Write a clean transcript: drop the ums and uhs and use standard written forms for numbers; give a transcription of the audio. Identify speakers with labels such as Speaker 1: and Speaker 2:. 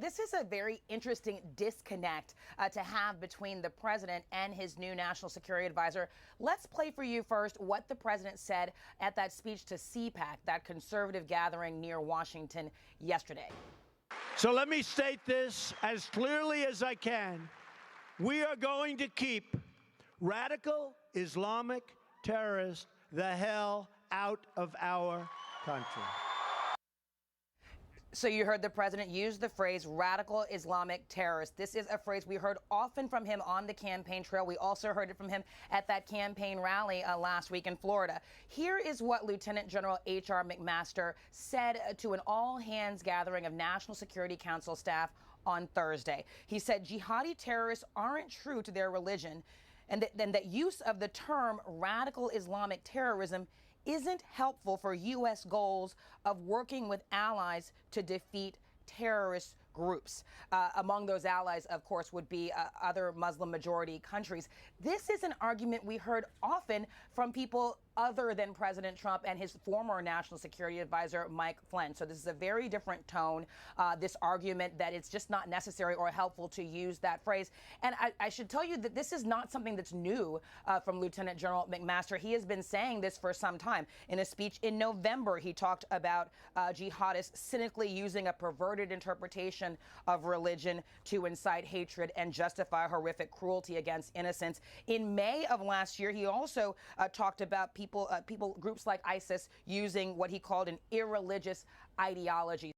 Speaker 1: this is a very interesting disconnect to have between the president and his new national security advisor. Let's play for you first what the president said at that speech to CPAC, that conservative gathering near Washington yesterday.
Speaker 2: So let me state this as clearly as I can. We are going to keep radical Islamic terrorists the hell out of our country.
Speaker 1: So you heard the president use the phrase radical Islamic terrorist. This is a phrase we heard often from him on the campaign trail. We also heard it from him at that campaign rally last week in Florida. Here is what Lieutenant General H.R. McMaster said to an all-hands gathering of National Security Council staff on Thursday. He said jihadi terrorists aren't true to their religion, and that use of the term radical Islamic terrorism isn't helpful for U.S. goals of working with allies to defeat terrorist groups. Among those allies, of course, would be other Muslim majority countries. This is an argument we heard often from people other than President Trump and his former national security advisor, Mike Flynn. So this is a very different tone, this argument that it's just not necessary or helpful to use that phrase. And I should tell you that this is not something that's new from Lieutenant General McMaster. He has been saying this for some time. In a speech in November, he talked about jihadists cynically using a perverted interpretation of religion to incite hatred and justify horrific cruelty against innocents. In May of last year, he also talked about groups like ISIS using what he called an irreligious ideology.